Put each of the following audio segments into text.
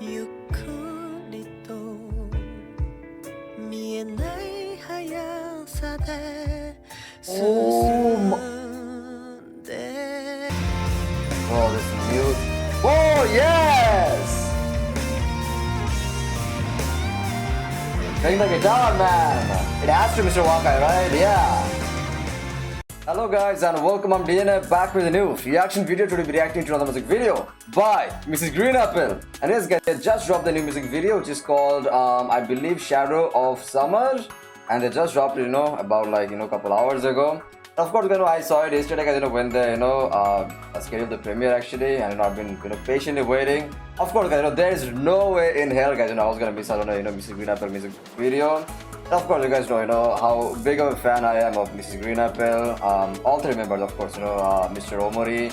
ゆっくりと見えない速さで進んで Oh, this music. Oh, yes! Playing the guitar, man. It has to be Mr. Wakai, right? Yeah. Hello guys and welcome, I'm DNA back with a new reaction video. Today we'll be reacting to another music video by Mrs. Green Apple. And yes guys, they just dropped the new music video which is called I believe Shadow of Summer. And they just dropped it, about like, a couple hours ago. Of course, I saw it yesterday guys, when they, scheduled the premiere actually. And I've been, patiently waiting. Of course guys, there is no way in hell guys, I was gonna miss out on a, Mrs. Green Apple music video. Of course, you guys know, how big of a fan I am of Mrs. Green Apple. All three members, of course, Mr. Omori,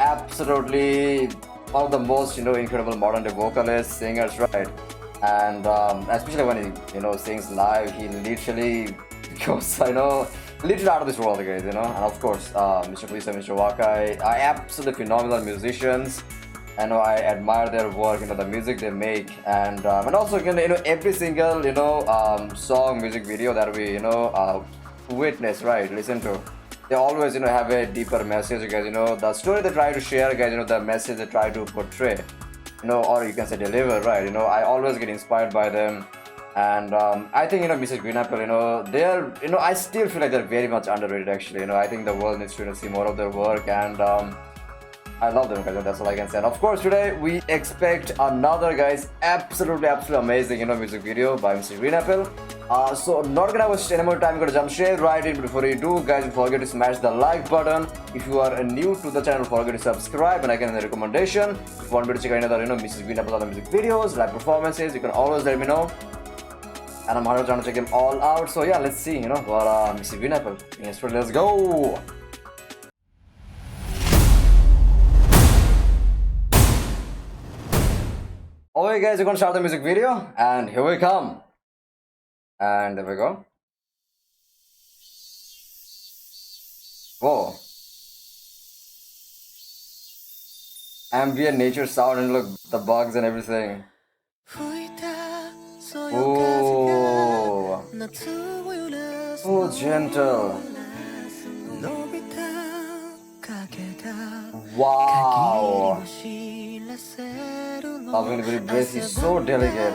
absolutely one of the most, incredible modern day vocalists, singers, right? And especially when he, sings live, he literally goes, literally out of this world, guys, And of course, Mr. Kulisa, Mr. Wakai are absolutely phenomenal musicians. I know I admire their work, the music they make, and also every single song, music video that we witness, right, listen to, they always have a deeper message, guys. The story they try to share, guys. The message they try to portray, or you can say deliver, right. I always get inspired by them, and I think Mrs. Green Apple, they're I still feel like they're very much underrated actually. I think the world needs to see more of their work, and I love them guys, that's all I can say. And of course today we expect another guys absolutely amazing music video by Mr. Green Apple. So not gonna waste any more time, gonna jump straight right in. Before you do guys, don't forget to smash the like button. If you are new to the channel, don't forget to subscribe, and again the recommendation, if you want me to check out another Mrs. Green Apple other music videos, live performances, you can always let me know. And I'm 100% trying to check them all out. So yeah, let's see what Mrs. Green Apple. Yes, let's go. Okay guys, we're gonna start the music video, and here we come. And there we go. Whoa. Ambient nature sound, and look, the bugs and everything. Oh. Oh, gentle. Wow. Loving the bass is so delicate.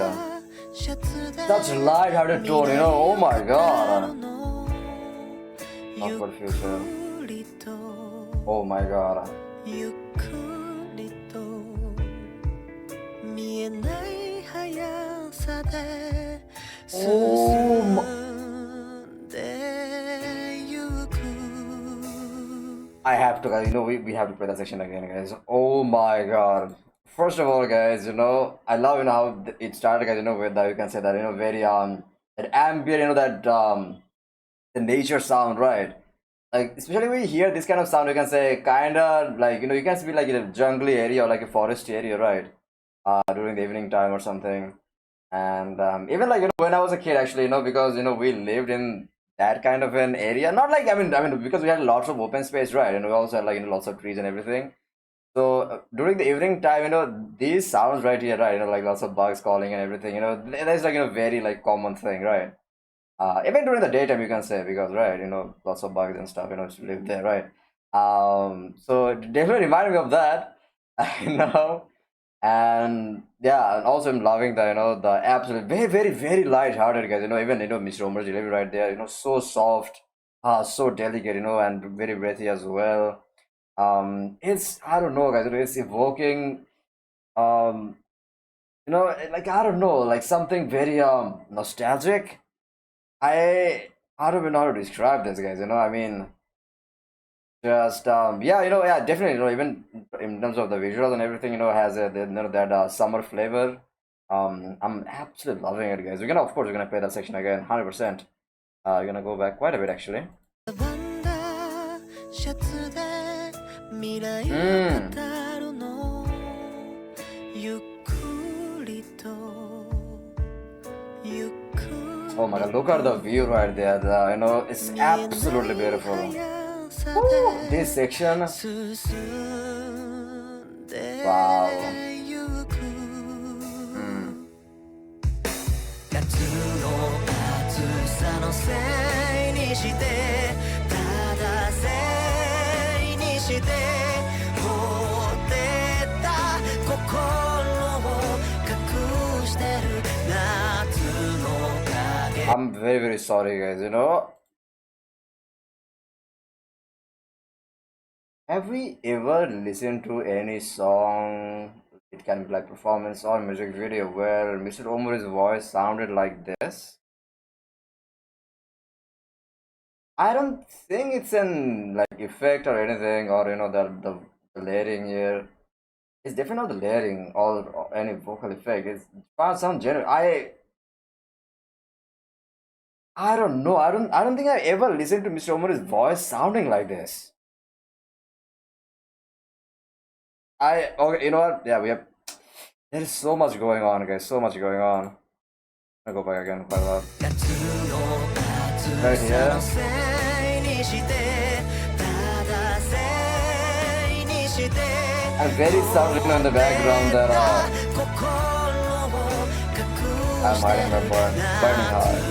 Such light-hearted tone, oh my god. Not for future. Oh my god. Oh my. I have to, guys, we have to play that section again, guys. Oh my god. First of all, guys, I love how it started, guys, with that, you can say that, very that ambient, that the nature sound, right? Like especially when you hear this kind of sound, you can say kinda like you can be like in a jungly area or like a forest area, right? During the evening time or something. And even like when I was a kid actually, because we lived in that kind of an area. Not like I mean because we had lots of open space, right? And we also had like lots of trees and everything. So during the evening time, these sounds right here, right? Like lots of bugs calling and everything. That's like very like common thing, right? Even during the daytime, you can say, because right, lots of bugs and stuff, live there, right? So it definitely reminded me of that, and yeah, and also I'm loving the the absolute very very very light-hearted guys. Even Mr. Omer's delivery right there, so soft, so delicate, and very breathy as well. It's I don't know guys, it's evoking like I don't know, like something very nostalgic. I don't even know how to describe this guys, I mean just yeah, yeah, definitely, even in terms of the visuals and everything, has that summer flavor. I'm absolutely loving it guys. Of course we're gonna play that section again 100%. We're gonna go back quite a bit actually. Oh my god, look at the view right there. It's absolutely beautiful. Ooh, this section. Wow. の暑さのせいにしてただせいにして放ってた心を隠してる夏の影 I'm very, very sorry, guys. Have we ever listened to any song? It can be like performance or music video where Mr. Omuri's voice sounded like this. I don't think it's an like effect or anything, or the layering here. It's different of the layering or any vocal effect. It's sound genuine. I don't know. I don't think I ever listened to Mr. Omuri's voice sounding like this. Okay, you know what? Yeah, there is so much going on, guys. So much going on. I'll go back again quite a lot. Right here. And very sound in the background that I'm hiding my burning heart.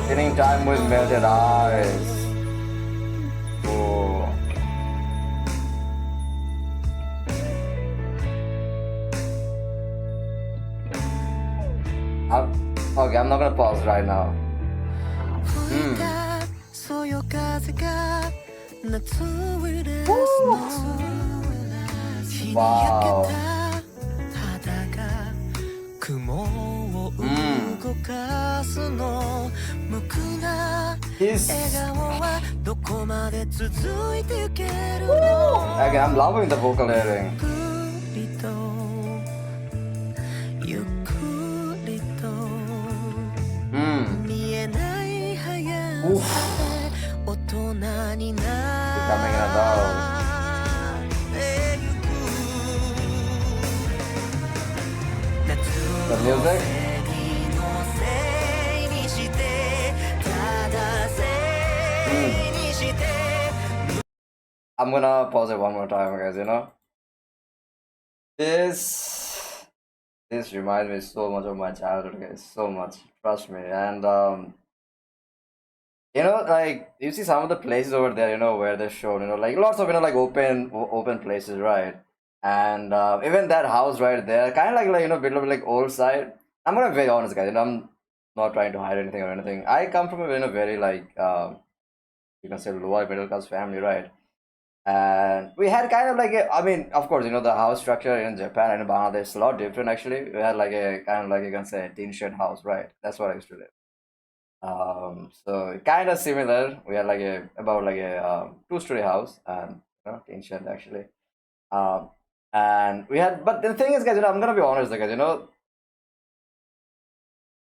Spending time with melted eyes. Oh. Okay, I'm not gonna pause right now. Wow. Again, I'm loving the vocal layering. Becoming an adult. The music. I'm gonna pause it one more time, guys. This reminds me so much of my childhood, guys. So much, trust me. And like you see some of the places over there, where they're shown, like lots of like open places, right? And even that house right there, kind of like bit of like old side. I'm gonna be very honest, guys. I'm not trying to hide anything or anything. I come from a very like you can say lower middle class family, right? And we had kind of like I mean, of course, the house structure in Japan and in Bangladesh is a lot different actually. We had like a kind of like you can say a tin shed house, right? That's what I used to live. So kind of similar. We had like about like a two-story house and tin shed actually. Um, and we had, but the thing is, guys, I'm gonna be honest, guys,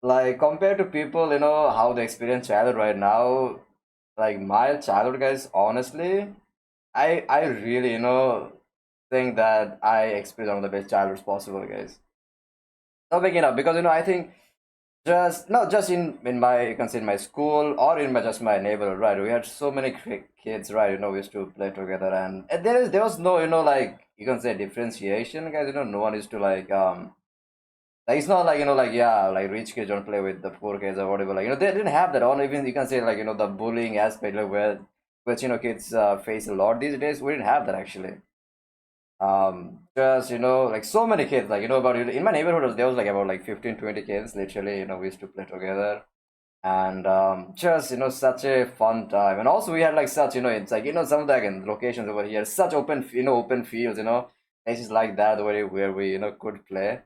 like compared to people, how they experience childhood right now, like my childhood, guys, honestly, I really, think that I experienced one of the best childhoods possible, guys. So big enough because I think just not just in my you can say in my school or in my just my neighborhood, right? We had so many kids, right? We used to play together, and there was no like you can say differentiation, guys. No one used to like it's not like like yeah, like rich kids don't play with the poor kids or whatever. Like they didn't have that. Or even you can say like the bullying aspect, like where which kids face a lot these days. We didn't have that actually. Just like so many kids, like about in my neighborhood there was like about like 15, 20 kids literally. We used to play together, and just such a fun time. And also we had like such it's like some of the again locations over here, such open open fields, places like that where we could play.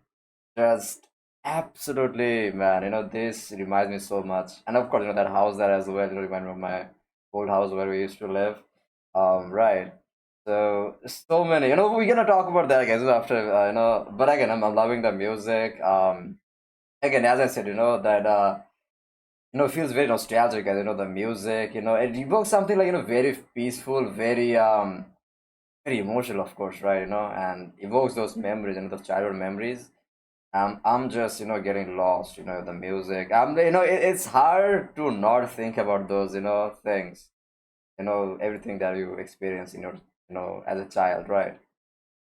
Just absolutely, man. This reminds me so much. And of course, that house there as well, remind me of my old house where we used to live. Right. So many. We're gonna talk about that, guys, after but again, I'm loving the music. Again, as I said, that it feels very nostalgic, guys. The music, it evokes something like very peaceful, very emotional, of course, right? And evokes those memories, those childhood memories. I'm just getting lost, the music. It's hard to not think about those things, everything that you experience in your as a child, right?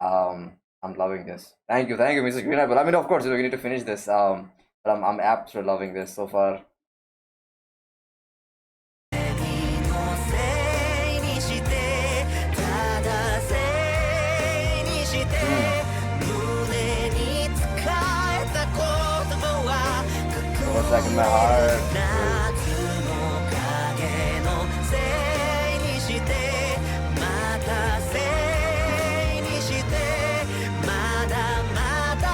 I'm loving this. Thank you, Mrs. Green Apple. I mean, of course, we need to finish this. But I'm absolutely loving this so far. のせいにしてただせいにして胸に使えた言葉は What's like in my heart? 夏の影のせいにしてまたせいにしてまだまだ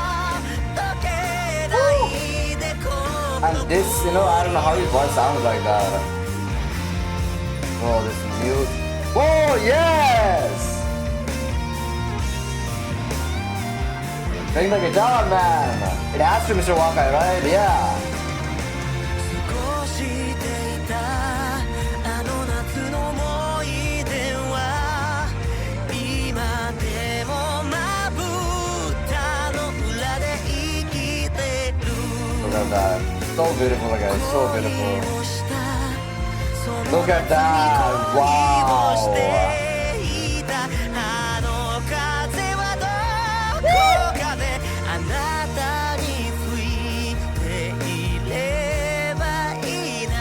溶けないでこ And this, I don't know how his voice sounds like that. Oh, this music. Oh, yes! Playing the guitar, man. It has to be Mr. Wakai, right? Yeah. 過ごしていたあの夏の思い出は今でもまぶたの裏で生きてる Look at that. So beautiful, guys. So beautiful. 恋をしたその Look at that. 恋をし Wow. ていたあの風はどこかであなたに吹いていればいいな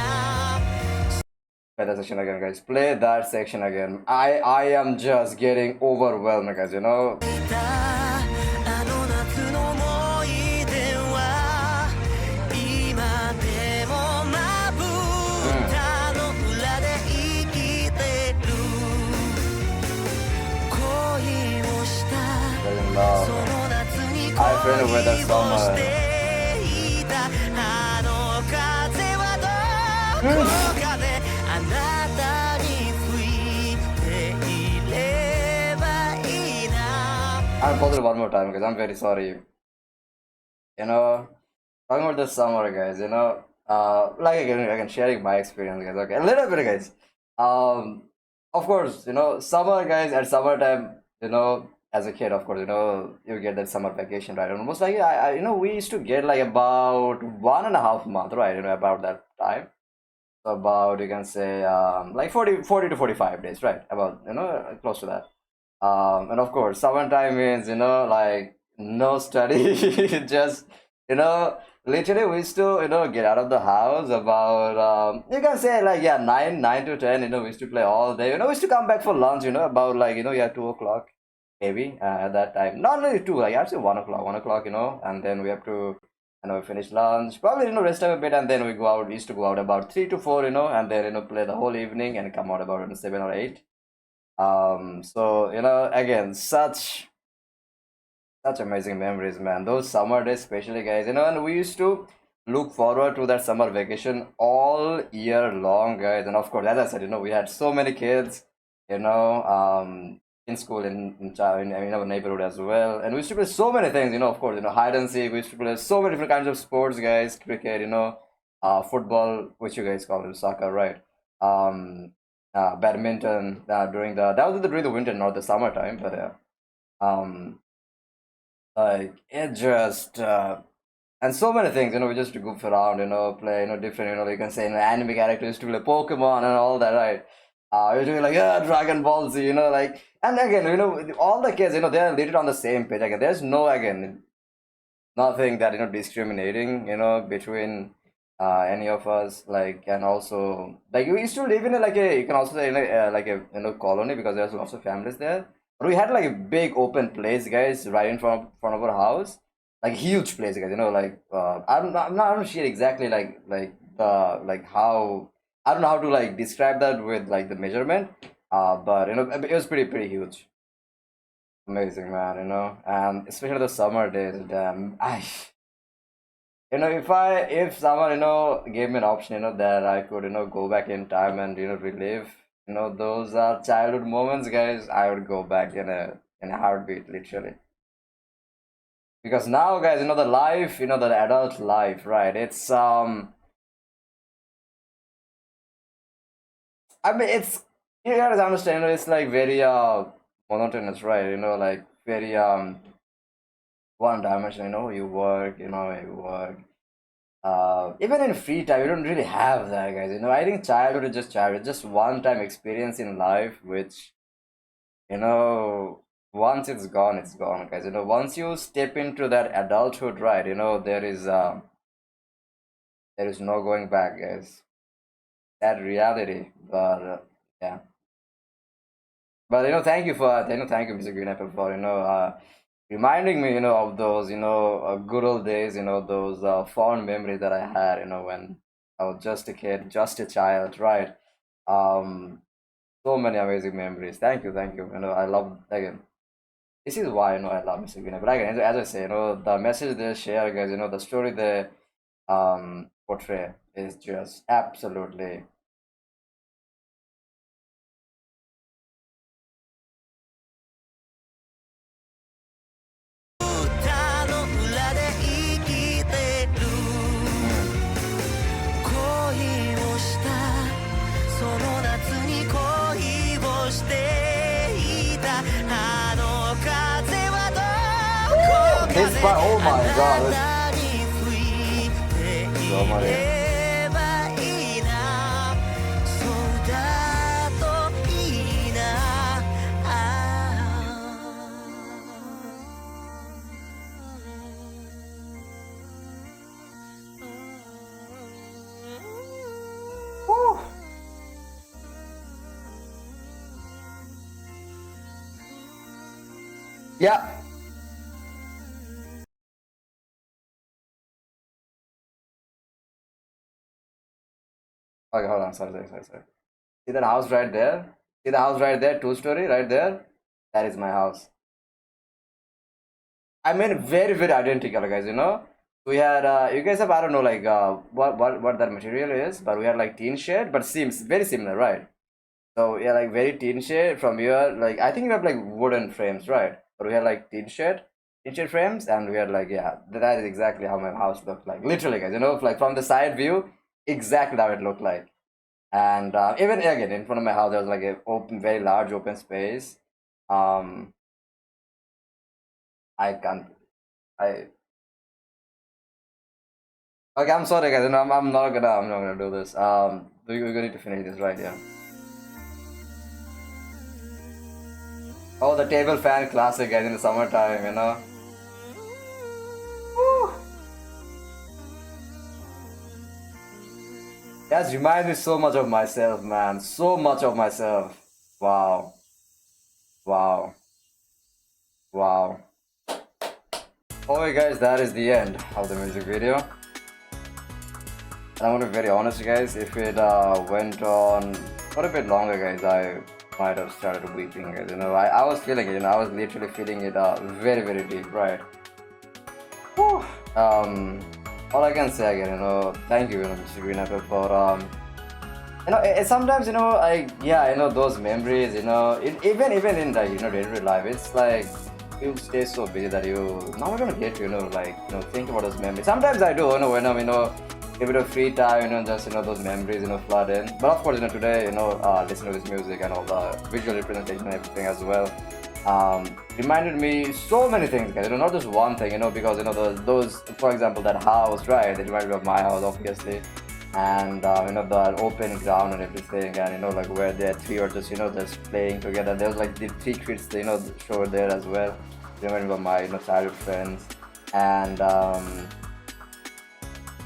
Play that section again, guys. Play that section again. I am just getting overwhelmed, guys. あの夏の思い出は今でもまぶたの裏で生きてる恋をした Very love. その夏に I feel with that 恋 summer. をしていたあの風はどこかであなたに吹いていればいいな I'll pause it one more time, guys. I'm very sorry. Talking about the summer, guys. Like again, sharing my experience, guys. Okay, a little bit, guys. Of course, summer, guys. At summertime, as a kid, of course, you get that summer vacation, right? Almost like we used to get like about 1.5 months, right? About that time. So about you can say like 40 to 45 days, right? About close to that. And of course, summertime means like no study, just literally we used to get out of the house about you can say like yeah 9 to 10. We used to play all day. We used to come back for lunch. About like yeah 2 o'clock maybe at that time. Not really two, like actually 1 o'clock. 1 o'clock, and then we have to finish lunch. Probably rest up a bit, and then we go out. We used to go out about 3 to 4, and then play the whole evening and come out about 7 or 8. So again, such amazing memories, man. Those summer days, especially, guys. And we used to look forward to that summer vacation all year long, guys. And of course, as I said, we had so many kids, in school in our neighborhood as well. And we used to play so many things, of course, hide and seek. We used to play so many different kinds of sports, guys. Cricket, football, which you guys call it soccer, right? Badminton during the winter, not the summertime, but like it just and so many things, we just to goof around, play, different, you can say, anime characters to play Pokemon and all that, right? You're doing like yeah, Dragon Ball Z, like, and again, all the kids, they're related on the same page. Again, there's no nothing that discriminating, between any of us, like, and also like we used to live in you can also say like a colony, because there's lots of families there. But we had like a big open place, guys, right in front of our house, like huge place, guys. Like I'm not sure exactly like how, I don't know how to like describe that with like the measurement, but it was pretty huge. Amazing, man. And especially the summer days, damn. If someone gave me an option, that I could go back in time and relive those are childhood moments, guys, I would go back in a heartbeat, literally. Because now, guys, the life, the adult life, right? It's I mean, it's, you guys understand, it's like very monotonous, right? Like very one dimension. You work. You work. Even in free time, you don't really have that, guys. I think childhood is just childhood, just one-time experience in life, which you know, once it's gone, guys. Once you step into that adulthood, right? There is no going back, guys. That reality, but yeah. But thank you, Mr. Green Apple, for reminding me, of those, good old days, those fond memories that I had, when I was just a kid, just a child, right? Um, so many amazing memories. Thank you. I love again. This is why I love Mr. Green Apple. Again, as I say, the message they share, guys, the story they portray is just absolutely. 歌の裏で生きてる恋をしたその夏に恋をしていたあの風はどこかで This part, oh my god. あなたに吹いていればいいなそうだといいなWoo. Yeah. Okay, hold on. Sorry. See that house right there? See the house right there? Two-story right there? That is my house. I mean, very, very identical, guys. We had, you guys have, I don't know, like, what that material is, but we had like tin shed, but seems very similar, right? So, yeah, like very tin shed from here. Like, I think we have like wooden frames, right? But we had like tin shed frames, and we had like, yeah, that is exactly how my house looked like. Literally, guys, like from the side view, exactly how it looked like. And even again, in front of my house, there was like a open, very large open space. Um, I can't, I, okay, I'm sorry, guys. I'm not gonna do this. We're gonna need to finish this, right? Yeah. Oh, the table fan classic, guys, in the summertime. Woo. That reminds me so much of myself, man. So much of myself. Wow. Wow. Wow. Okay, guys, that is the end of the music video. And I'm gonna be very honest, guys. If it went on for a bit longer, guys, I might have started weeping, guys. I was feeling it. I was literally feeling it very, very deep, right? Whew. All I can say again, thank you, Mr. Green Apple, for sometimes those memories, even in the day-to-day life, it's like you stay so busy that you're not gonna get to think about those memories. Sometimes I do, when I'm a bit of free time, just those memories flood in. But of course, today, listen to this music and all the visual representation and everything as well. Reminded me so many things, guys. Not just one thing, because those, for example, that house, right? It reminded me of my house, obviously, and the open ground and everything, and like where the three were just playing together. There was like the three kids, showed there as well. Reminded me of my childhood friends, and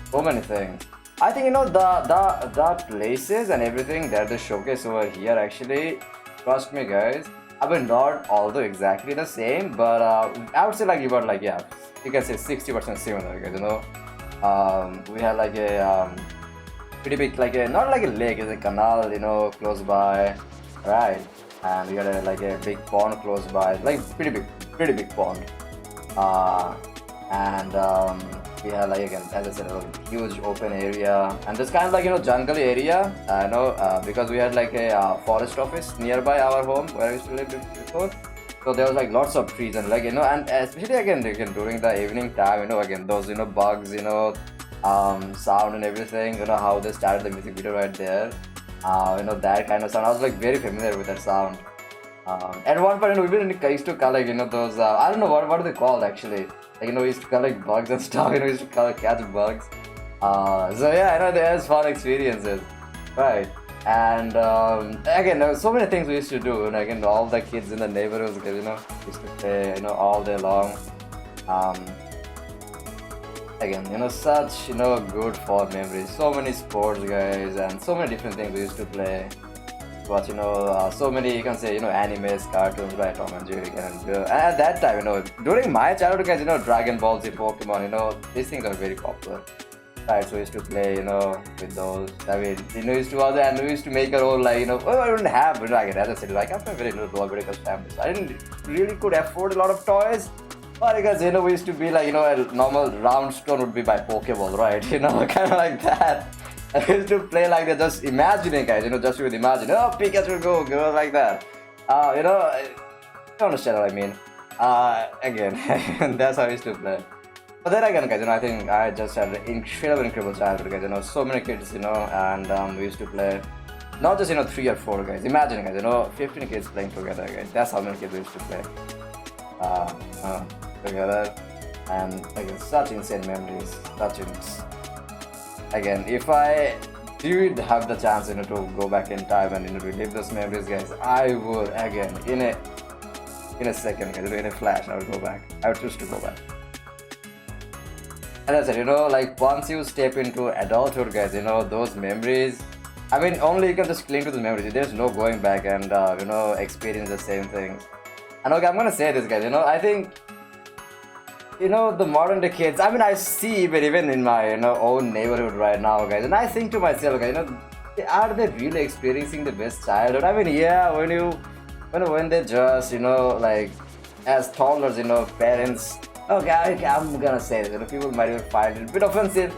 so many things. I think the places and everything that they showcase over here, actually, trust me, guys. I mean, not although exactly the same, but I would say like about like, yeah, you can say 60% similar, guys. We had like a pretty big, like a not like a lake, it's a canal, close by, right? And we had like a big pond close by, like pretty big pond. And we had like, again, as I said, a huge open area, and this kind of like jungle area. I know because we had like a forest office nearby our home where I used to live before. So there was like lots of trees and like and especially again during the evening time, again those bugs, sound and everything. How they started the music video right there. That kind of sound. I was like very familiar with that sound. At one point, we used to collect those I don't know what are they called actually. Like, we used to collect bugs and stuff. We used to catch bugs. So yeah, there's fun experiences, right? And again, there were so many things we used to do. Again, all the kids in the neighborhoods, used to play, all day long. Again, such, good fun memories. So many sports, guys, and so many different things we used to play. Watch, so many, you can say, animes, cartoons, right? Tom and Jerry, and at that time, during my childhood, guys, Dragon Ball Z, Pokemon, these things are very popular. Right, so we used to play, with those. I mean, we used to make our own, like, I didn't have, like, as I said, like, I'm from a very little rural British family, so I didn't really could afford a lot of toys. But because, we used to be like, a normal round stone would be by Pokeball, right? Kind of like that. I used to play like that, just imagining, guys, just with imagine, Pikachu go like that. You don't understand what I mean. Again, that's how I used to play. But then again, guys, I think I just had an incredible childhood, guys. So many kids, and we used to play, not just 3 or 4 guys. Imagine, guys, 15 kids playing together, guys. That's how many kids we used to play together, and again, such insane memories. Again, if I did have the chance, to go back in time and relive those memories, guys, I would again in a second, guys, in a flash, I would go back. I would choose to go back. And as I said, like once you step into adulthood, guys, those memories, I mean, only you can just cling to the memories. There's no going back and, experience the same things. And okay, I'm gonna say this, guys, I think, the modern day kids, I mean, I see even in my, own neighborhood right now, guys, and I think to myself, guys, are they really experiencing the best childhood? I mean, yeah, when they just, like, as toddlers, parents, okay, I'm gonna say this, people might even find it a bit offensive,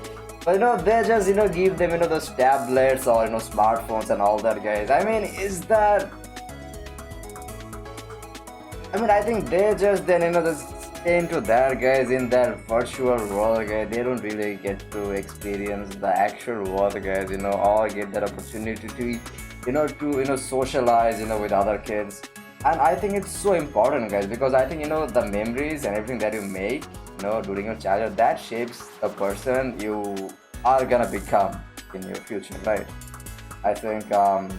but they just, give them, those tablets or, smartphones and all that, guys. I mean, I think they just then, just stay into that, guys, in their virtual world, guys. They don't really get to experience the actual world, guys, or get that opportunity to, socialize, with other kids. And I think it's so important, guys, because I think, the memories and everything that you make, during your childhood, that shapes the person you are gonna become in your future, right? I think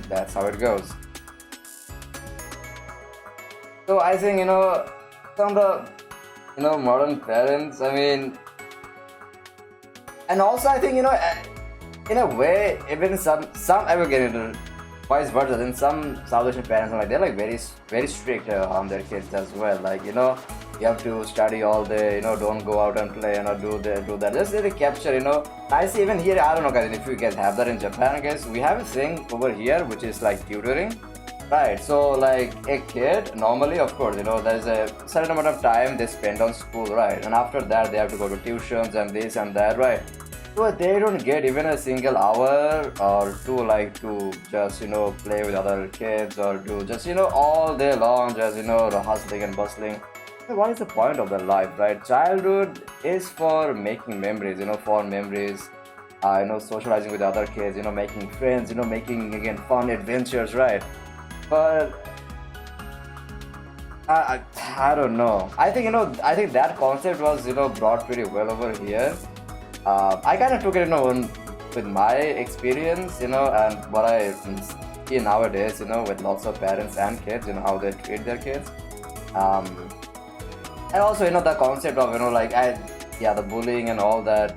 that's how it goes. So I think, some of the, modern parents, I mean, and also I think, in a way, even some I will get into vice versa, then some South Asian parents, they're like very strict on their kids as well. Like, you have to study all day, don't go out and play, do that. Just really capture, I see even here, I don't know, guys, if you guys have that in Japan, guys, we have a thing over here which is like tutoring. Right, so like a kid, normally, of course, there's a certain amount of time they spend on school, right? And after that, they have to go to tuitions and this and that, right? So they don't get even a single hour or two, like, to just, play with other kids or do just, all day long, just, hustling and bustling. So what is the point of their life, right? Childhood is for making memories, fond memories, socializing with other kids, making friends, making, again, fun adventures, right? But I don't know. I think that concept was brought pretty well over here. I kind of took it with my experience, and what I see nowadays, with lots of parents and kids, how they treat their kids. And also the concept of the bullying and all that.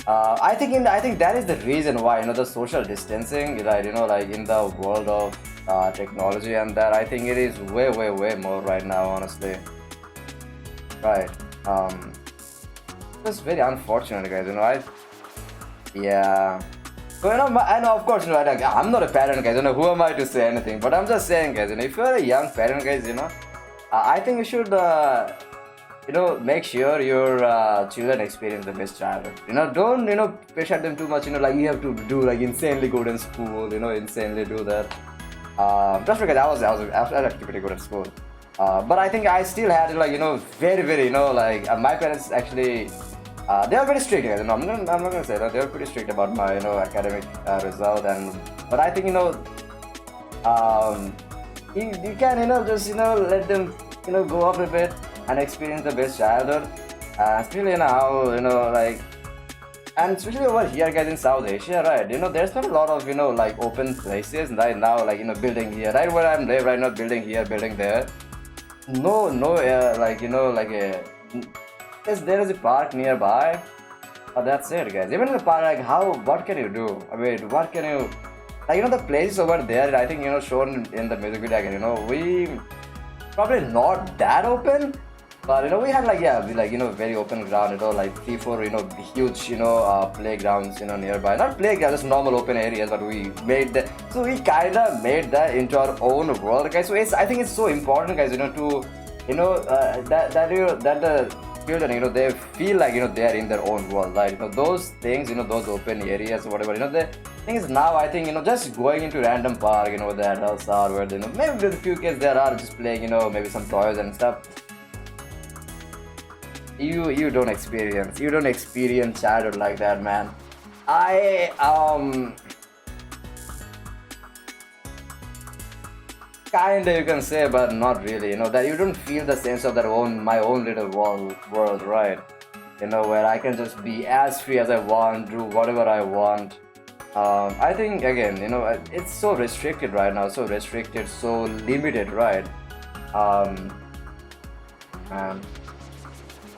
I think that is the reason why the social distancing, right? Like in the world of technology and that, I think it is way more right now, honestly. Right. It's very unfortunate, guys. Yeah. So I know, of course, I'm not a parent, guys. Who am I to say anything? But I'm just saying, guys. If you're a young parent, guys, I think you should, make sure your children experience the best childhood. Don't pressure them too much. Like you have to do like insanely good in school. Insanely do that. Just because I was actually pretty good at school. But I think I still had very my parents actually they are very strict. I'm not gonna say that they are pretty strict about my academic result, but I think you can just let them go up a bit and experience the best childhood. Especially how like, and especially over here, guys, in South Asia, right? There's not a lot of like open places right now, like building here, right where I'm live right now, building here, building there. No, like like a there is a park nearby. That's it, guys. Even in the park, like what can you do? I mean, what can you like? The places over there, I think shown in the music video again. We probably not that open. But we had like very open ground, like 3-4 huge playgrounds nearby. Not playgrounds, just normal open areas. But we made that, so we kind of made that into our own world, guys. So I think it's so important, guys, to that the children they feel like they are in their own world, right? Those things, those open areas or whatever. The thing is now, I think just going into random park, where the adults are, where maybe with a few kids there are just playing, maybe some toys and stuff. You don't experience childhood like that, man. I kinda, you can say, but not really. That you don't feel the sense of my own little world, right? Where I can just be as free as I want, do whatever I want. I think again, it's so restricted right now, so restricted, so limited, right?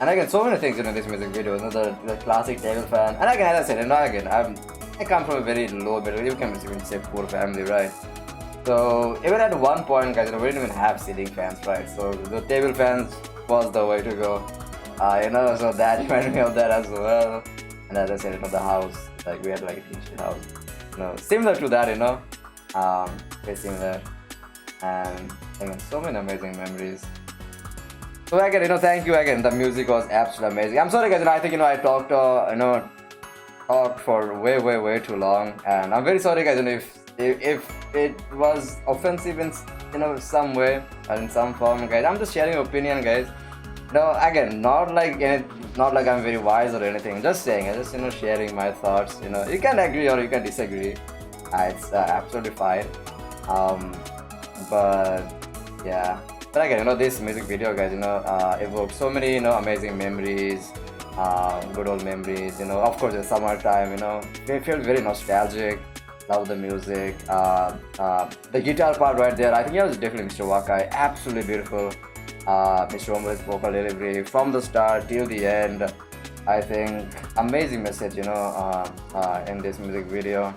And again, so many things in this music video. The classic table fan, and again, as I said, again, I come from a very low middle, you can even say poor family, right? So even at one point, guys, we didn't even have ceiling fans, right? So the table fans was the way to go. So that reminded me of that as well. And as I said, the house, like we had like a t-shirt house, similar to that, very similar. And again, so many amazing memories. So again, thank you again. The music was absolutely amazing. I'm sorry, guys. I think I talked for way too long, and I'm very sorry, guys. If it was offensive in some way or in some form, guys. I'm just sharing opinion, guys. Again, not like I'm very wise or anything. Just saying, just sharing my thoughts. You can agree or you can disagree. It's absolutely fine. But yeah. But again, this music video, guys, evoked so many, amazing memories, good old memories. Of course, it's summertime. It felt very nostalgic. Love the music. The guitar part right there, I think it was definitely Mr. Wakai. Absolutely beautiful. Mr. Omer's vocal delivery from the start till the end. I think amazing message, in this music video.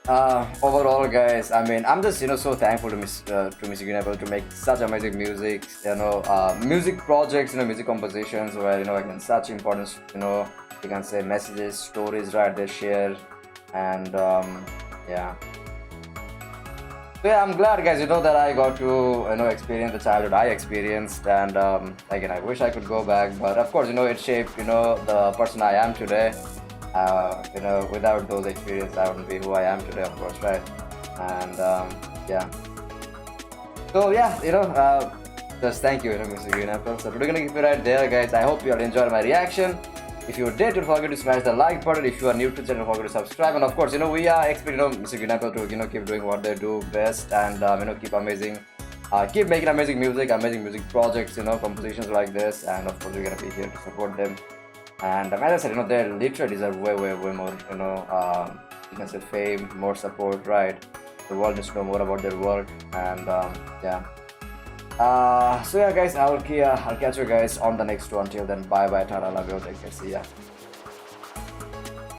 Overall, guys, I mean, I'm just so thankful to Mr. Green Apple to make such amazing music, music projects, music compositions where again such important, you can say messages, stories, right? They share, and yeah. So yeah, I'm glad, guys, that I got to experience the childhood I experienced, and again, I wish I could go back, but of course, it shaped the person I am today. Without those experiences, I wouldn't be who I am today, of course, right? And yeah. So yeah, just thank you, Mr. Green Apple. So we're gonna keep it right there, guys. I hope you all enjoyed my reaction. If you did, don't forget to smash the like button. If you are new to the channel, don't forget to subscribe. And of course, we are expecting Mr. Green Apple to keep doing what they do best, and keep making amazing music projects, compositions like this. And of course, we're gonna be here to support them. And as I said, they literally deserve way more, you can say fame, more support, right? The world needs to know more about their work, and yeah. So yeah, guys, I'll catch you guys on the next one. Till then, bye, tata, love you, take care, see ya.